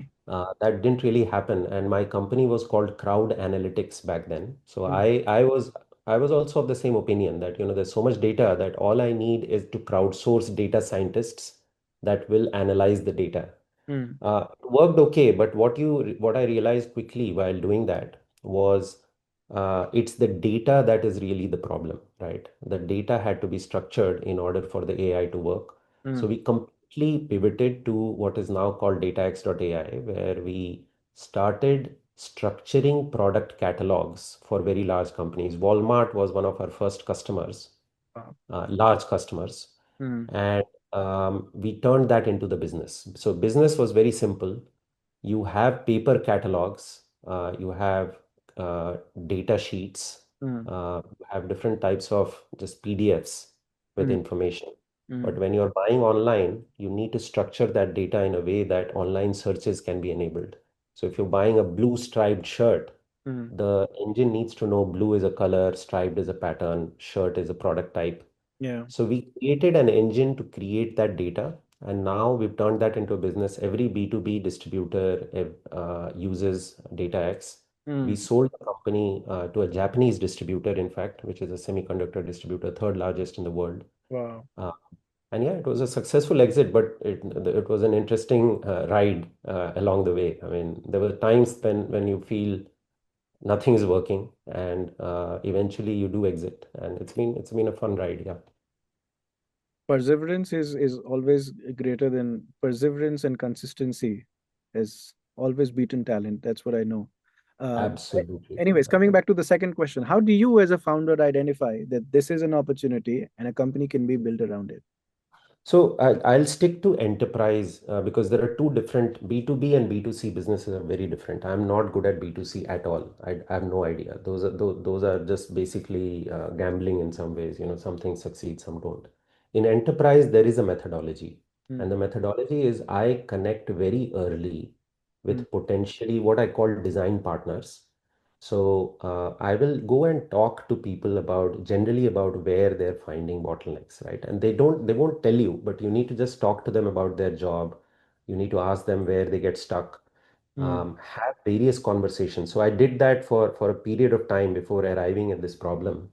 [SPEAKER 2] That didn't really happen, and my company was called Crowd Analytics back then. So
[SPEAKER 1] Mm,
[SPEAKER 2] I was also of the same opinion that there's so much data that all I need is to crowdsource data scientists that will analyze the data.
[SPEAKER 1] mm,
[SPEAKER 2] It worked okay, but what I realized quickly while doing that was, it's the data that is really the problem, right? The data had to be structured in order for the AI to work. So
[SPEAKER 1] mm,
[SPEAKER 2] we completely pivoted to what is now called datax.ai, where we started structuring product catalogs for very large companies. Walmart was one of our first customers,
[SPEAKER 1] wow.
[SPEAKER 2] large customers,
[SPEAKER 1] Mm,
[SPEAKER 2] and we turned that into the business. So business was very simple. You have paper catalogs, you have data sheets,
[SPEAKER 1] mm,
[SPEAKER 2] you have different types of just PDFs with
[SPEAKER 1] mm,
[SPEAKER 2] information. But
[SPEAKER 1] mm,
[SPEAKER 2] when you're buying online, you need to structure that data in a way that online searches can be enabled. So if you're buying a blue striped shirt,
[SPEAKER 1] mm,
[SPEAKER 2] the engine needs to know blue is a color, striped is a pattern, shirt is a product type.
[SPEAKER 1] yeah.
[SPEAKER 2] So we created an engine to create that data, and now we've turned that into a business. Every B2B distributor uses DataX. We
[SPEAKER 1] Mm,
[SPEAKER 2] sold the company to a Japanese distributor, in fact, which is a semiconductor distributor, third largest in the world.
[SPEAKER 1] wow.
[SPEAKER 2] Uh, and yeah, it was a successful exit, but it was an interesting ride along the way. I mean, there were times when you feel nothing is working, and eventually you do exit, and it's been a fun ride. Yeah.
[SPEAKER 1] Perseverance is always greater than perseverance and consistency has always beaten talent. That's what I know.
[SPEAKER 2] Absolutely.
[SPEAKER 1] Anyways, coming back to the second question, how do you as a founder identify that this is an opportunity and a company can be built around it?
[SPEAKER 2] So I'll stick to enterprise because there are two different, B2B and B2C businesses are very different. I'm not good at B2C at all. I have no idea. Those are just basically gambling in some ways. Some things succeed, some don't. In enterprise, there is a methodology, and
[SPEAKER 1] Mm,
[SPEAKER 2] the methodology is I connect very early
[SPEAKER 1] mm,
[SPEAKER 2] with potentially what I call design partners. So I will go and talk to people generally about where they're finding bottlenecks, right? And they won't tell you, but you need to just talk to them about their job. You need to ask them where they get stuck.
[SPEAKER 1] mm,
[SPEAKER 2] Have various conversations. So I did that for a period of time before arriving at this problem.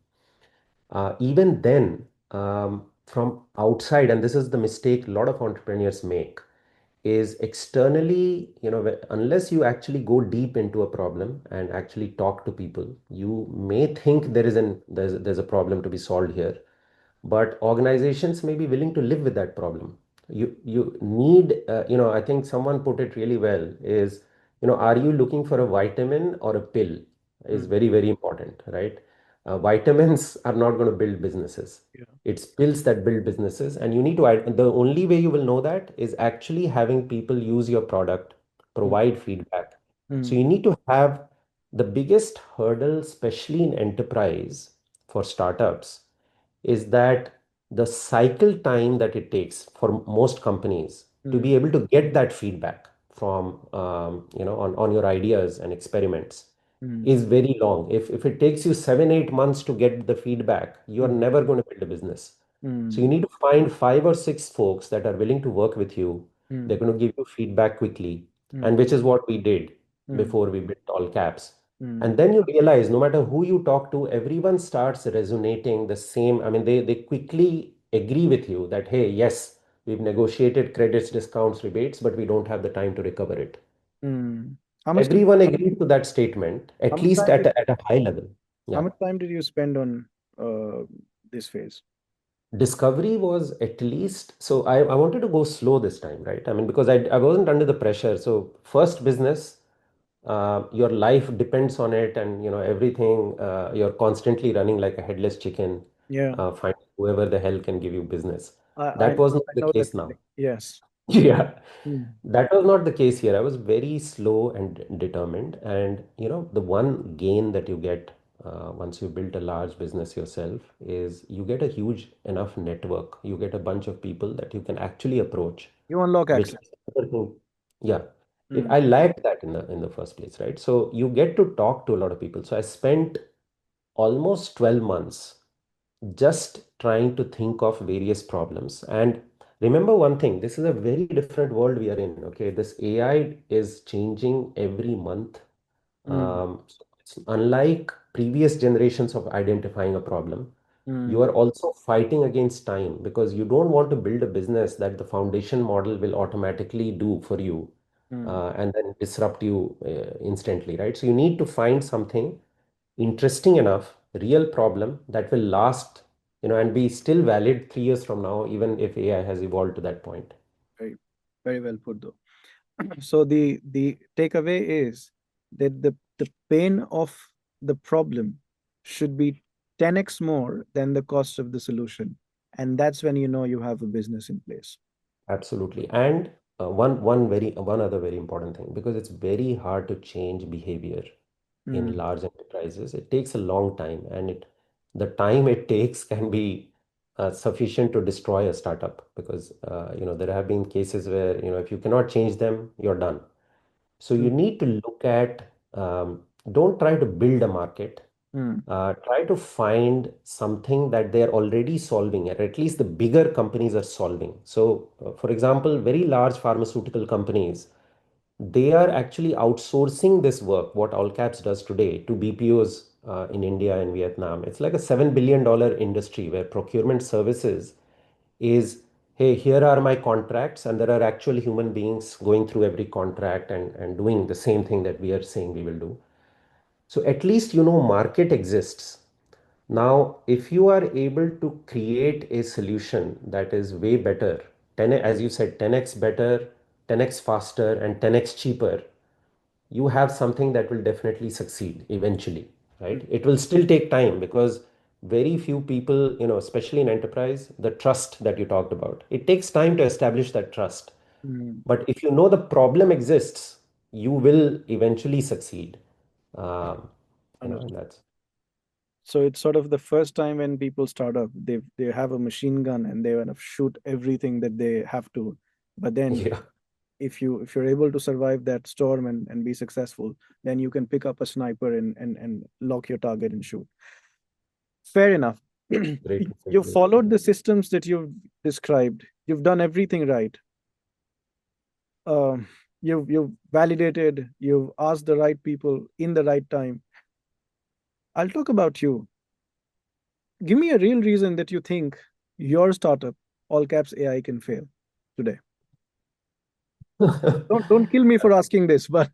[SPEAKER 2] Even then, from outside, and this is the mistake a lot of entrepreneurs make, is externally, unless you actually go deep into a problem and actually talk to people, you may think there's a problem to be solved here, but organizations may be willing to live with that problem. You need, I think someone put it really well, is Are you looking for a vitamin or a pill is
[SPEAKER 1] Mm.
[SPEAKER 2] very, very important, right? Vitamins are not going to build businesses.
[SPEAKER 1] Yeah.
[SPEAKER 2] It's pills that build businesses, and you need to, the only way you will know that is actually having people use your product,
[SPEAKER 1] Mm.
[SPEAKER 2] provide feedback. So
[SPEAKER 1] Mm.
[SPEAKER 2] you need to have the biggest hurdle, especially in enterprise for startups, is that the cycle time that it takes for most companies to
[SPEAKER 1] Mm.
[SPEAKER 2] be able to get that feedback from on your ideas and experiments
[SPEAKER 1] Mm.
[SPEAKER 2] is very long. If it takes you 7 8 months to get the feedback, you are
[SPEAKER 1] Mm.
[SPEAKER 2] never going to build a business. So you
[SPEAKER 1] Mm.
[SPEAKER 2] need to find 5 or 6 folks that are willing to work with you. They're
[SPEAKER 1] Mm.
[SPEAKER 2] going to give you feedback quickly, and
[SPEAKER 1] Mm.
[SPEAKER 2] which is what we did
[SPEAKER 1] Mm.
[SPEAKER 2] before we built all caps.
[SPEAKER 1] Mm.
[SPEAKER 2] And then you realize no matter who you talk to, everyone starts resonating the same. I mean, they quickly agree with you that, hey, yes, we've negotiated credits, discounts, rebates, but we don't have the time to recover it.
[SPEAKER 1] Mm. How much time?
[SPEAKER 2] Everyone agreed to that statement,
[SPEAKER 1] How
[SPEAKER 2] at
[SPEAKER 1] much
[SPEAKER 2] least
[SPEAKER 1] time did
[SPEAKER 2] at a high level.
[SPEAKER 1] how
[SPEAKER 2] Yeah.
[SPEAKER 1] much time did you spend on uh, this phase?
[SPEAKER 2] Discovery was at least, so I wanted to go slow this time, right? I mean, because I wasn't under the pressure. So, first business, your life depends on it, and everything, you're constantly running like a headless chicken,
[SPEAKER 1] Yeah,
[SPEAKER 2] find whoever the hell can give you business.
[SPEAKER 1] I I,
[SPEAKER 2] That was not
[SPEAKER 1] I
[SPEAKER 2] the
[SPEAKER 1] know that
[SPEAKER 2] case now.
[SPEAKER 1] feeling. Yes.
[SPEAKER 2] Yeah,
[SPEAKER 1] Mm.
[SPEAKER 2] that was not the case here. I was very slow and determined. And the one gain that you get once you build a large business yourself is you get a huge enough network. You get a bunch of people that you can actually approach,
[SPEAKER 1] You unlock
[SPEAKER 2] which
[SPEAKER 1] access.
[SPEAKER 2] is another thing. Yeah,
[SPEAKER 1] Mm.
[SPEAKER 2] I lacked that in the first place, right? So you get to talk to a lot of people. So I spent almost 12 months just trying to think of various problems. And remember one thing, this is a very different world we are in. Okay, this AI is changing every month.
[SPEAKER 1] Mm.
[SPEAKER 2] So it's unlike previous generations of identifying a problem. You
[SPEAKER 1] Mm.
[SPEAKER 2] are also fighting against time because you don't want to build a business that the foundation model will automatically do for you,
[SPEAKER 1] Mm.
[SPEAKER 2] and then disrupt you instantly, right? So you need to find something interesting enough, real problem that will last, and be still valid 3 years from now, even if AI has evolved to that point.
[SPEAKER 1] Very, very well put though. So the takeaway is that the pain of the problem should be 10x more than the cost of the solution. And that's when you know you have a business in place.
[SPEAKER 2] Absolutely. And one other very important thing, because it's very hard to change behavior in
[SPEAKER 1] Mm.
[SPEAKER 2] large enterprises. It takes a long time, and the time it takes can be sufficient to destroy a startup, because there have been cases where if you cannot change them, you're done. So you
[SPEAKER 1] Mm.
[SPEAKER 2] need to look at, don't try to build a market.
[SPEAKER 1] Mm.
[SPEAKER 2] Try to find something that they are already solving, or at least the bigger companies are solving. So, for example, very large pharmaceutical companies, they are actually outsourcing this work, what All Caps does today, to BPOs in India and Vietnam. It's like a $7 billion industry where procurement services is, hey, here are my contracts, and there are actual human beings going through every contract and doing the same thing that we are saying we will do. So at least market exists. Now, if you are able to create a solution that is way better, 10, as you said, 10x better, 10x faster, and 10x cheaper, you have something that will definitely succeed eventually,
[SPEAKER 1] Mm.
[SPEAKER 2] right? It will still take time because very few people, especially in enterprise, the trust that you talked about, it takes time to establish that trust.
[SPEAKER 1] Mm.
[SPEAKER 2] But if you know the problem exists, you will eventually succeed. Um,
[SPEAKER 1] Understood.
[SPEAKER 2] and that's,
[SPEAKER 1] So it's sort of the first time when people start up, they have a machine gun and they kind of shoot everything that they have to. But then
[SPEAKER 2] yeah,
[SPEAKER 1] if you're able to survive that storm and be successful, then you can pick up a sniper and lock your target and shoot. Fair enough.
[SPEAKER 2] great.
[SPEAKER 1] You followed the systems that you've described. You've done everything right. Um, you've validated. You've asked the right people in the right time. I'll talk about you. Give me a real reason that you think your startup, all caps AI, can fail today. Don't kill me for asking this, but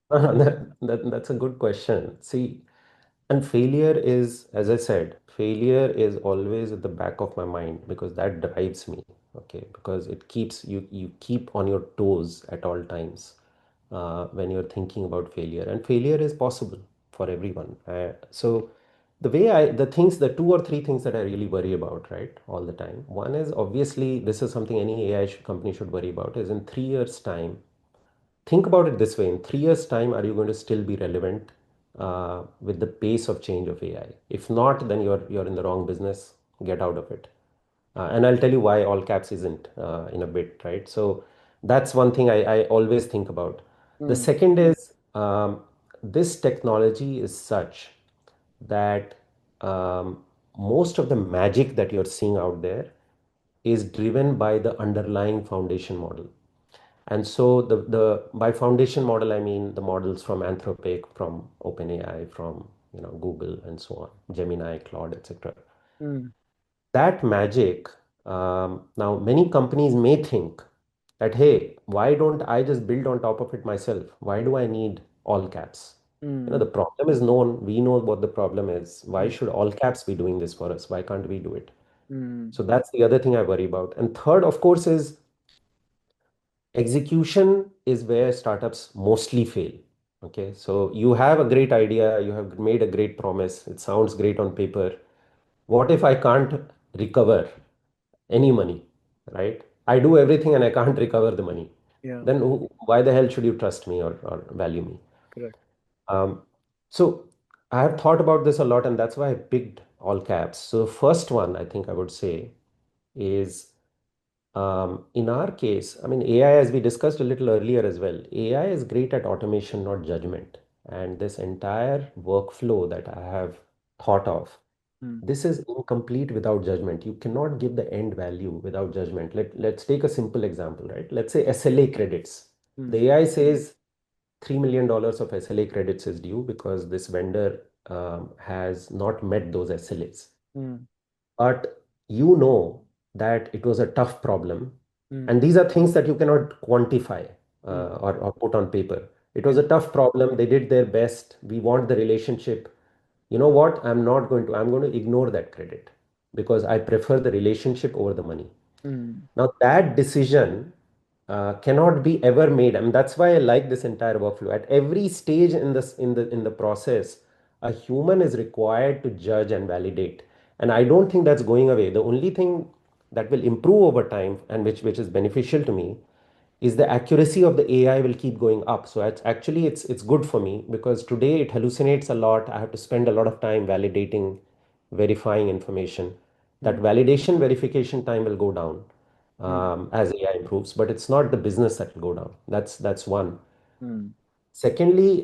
[SPEAKER 2] That's a good question. See, and failure is, as I said, failure is always at the back of my mind because that drives me. Okay, because it keeps you keep on your toes at all times. when you're thinking about failure. And failure is possible for everyone. So the two or three things that I really worry about, right, all the time. One is obviously this is something any AI company should worry about is in 3 years' time. Think about it this way: in 3 years' time, are you going to still be relevant with the pace of change of AI? If not, then you're in the wrong business. Get out of it. And I'll tell you why all caps isn't in a bit, right? So that's one thing I always think about. The
[SPEAKER 1] Mm,
[SPEAKER 2] second is this technology is such that most of the magic that you're seeing out there is driven by the underlying foundation model. And so the by foundation model, I mean the models from Anthropic, from OpenAI, from Google, and so on, Gemini, Claude, etc.
[SPEAKER 1] mm,
[SPEAKER 2] That magic, now many companies may think that, hey, why don't I just build on top of it myself? Why do I need all caps? The
[SPEAKER 1] mm,
[SPEAKER 2] problem is known. We know what the problem is. Why
[SPEAKER 1] mm,
[SPEAKER 2] should all caps be doing this for us? Why can't we do it?
[SPEAKER 1] mm,
[SPEAKER 2] So that's the other thing I worry about. And third, of course, is execution is where startups mostly fail. Okay, so you have a great idea, you have made a great promise, it sounds great on paper. What if I can't recover any money, right? I do everything and I can't recover the money.
[SPEAKER 1] yeah,
[SPEAKER 2] Then why the hell should you trust me or value me?
[SPEAKER 1] correct.
[SPEAKER 2] Um, so I have thought about this a lot, and that's why I picked all caps. So the first one I think I would say is in our case, I mean, AI, as we discussed a little earlier as well, AI is great at automation, not judgment. And this entire workflow that I have thought of,
[SPEAKER 1] Mm,
[SPEAKER 2] this is incomplete without judgment. You cannot give the end value without judgment. Let's take a simple example, right? Let's say SLA credits.
[SPEAKER 1] mm,
[SPEAKER 2] The AI says $3 million of SLA credits is due because this vendor has not met those SLAs.
[SPEAKER 1] mm,
[SPEAKER 2] But you know that it was a tough problem.
[SPEAKER 1] mm,
[SPEAKER 2] And these are things that you cannot quantify
[SPEAKER 1] mm,
[SPEAKER 2] or put on paper. It was
[SPEAKER 1] yeah,
[SPEAKER 2] a tough problem. They did their best. We want the relationship. You know what? I'm going to ignore that credit because I prefer the relationship over the money.
[SPEAKER 1] mm,
[SPEAKER 2] Now, that decision cannot be ever made. I mean, that's why I like this entire workflow. At every stage in the process, a human is required to judge and validate. And I don't think that's going away. The only thing that will improve over time and which is beneficial to me is the accuracy of the AI will keep going up. So it's good for me because today it hallucinates a lot. I have to spend a lot of time validating, verifying information. That
[SPEAKER 1] mm,
[SPEAKER 2] validation verification time will go down
[SPEAKER 1] mm,
[SPEAKER 2] as AI improves, but it's not the business that will go down. That's one.
[SPEAKER 1] mm.
[SPEAKER 2] Secondly,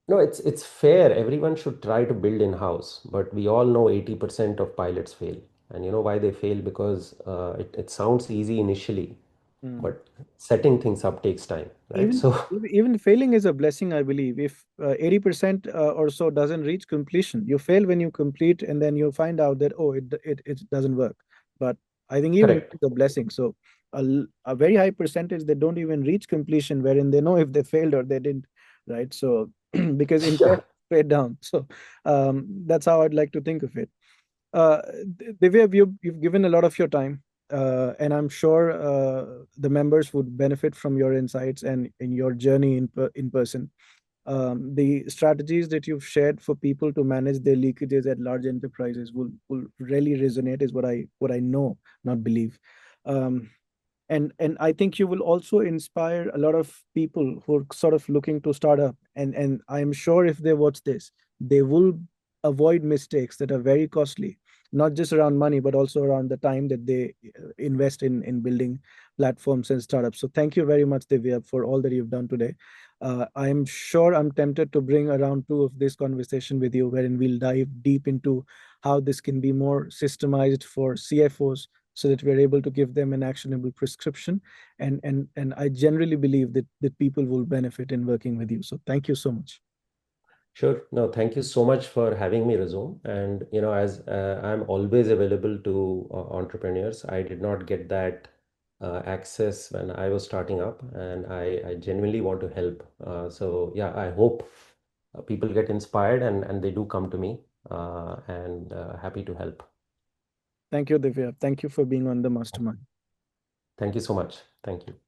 [SPEAKER 2] no, it's fair. Everyone should try to build in-house, but we all know 80% of pilots fail. And you know why they fail? Because it sounds easy initially,
[SPEAKER 1] Mm.
[SPEAKER 2] but setting things up takes time, right?
[SPEAKER 1] Even
[SPEAKER 2] So
[SPEAKER 1] even failing is a blessing, I believe. If 80% or so doesn't reach completion, you fail when you complete, and then you find out that, oh, it doesn't work. But I think even
[SPEAKER 2] correct.
[SPEAKER 1] it's a blessing. So a very high percentage they don't even reach completion, wherein they know if they failed or they didn't, right? So because
[SPEAKER 2] Yeah,
[SPEAKER 1] interest straight down. So that's how I'd like to think of it. Uh, Divya, you've given a lot of your time, and I'm sure the members would benefit from your insights and in your journey in person. The strategies that you've shared for people to manage their leakages at large enterprises will really resonate, is what I know, not believe. Um, and I think you will also inspire a lot of people who are sort of looking to start up, and I'm sure if they watch this, they will avoid mistakes that are very costly, not just around money but also around the time that they invest in building platforms and startups. So thank you very much, Divya, for all that you've done today. I'm sure I'm tempted to bring around two of this conversation with you, wherein we'll dive deep into how this can be more systemized for CFOs, so that we're able to give them an actionable prescription. And I generally believe that people will benefit in working with you. So thank you so much.
[SPEAKER 2] sure. No, thank you so much for having me, Razom. And as I'm always available to entrepreneurs, I did not get that access when I was starting up, and I genuinely want to help. So yeah, I hope people get inspired and they do come to me, and happy to help.
[SPEAKER 1] Thank you, Divya. Thank you for being on the mastermind.
[SPEAKER 2] Thank you so much. Thank you.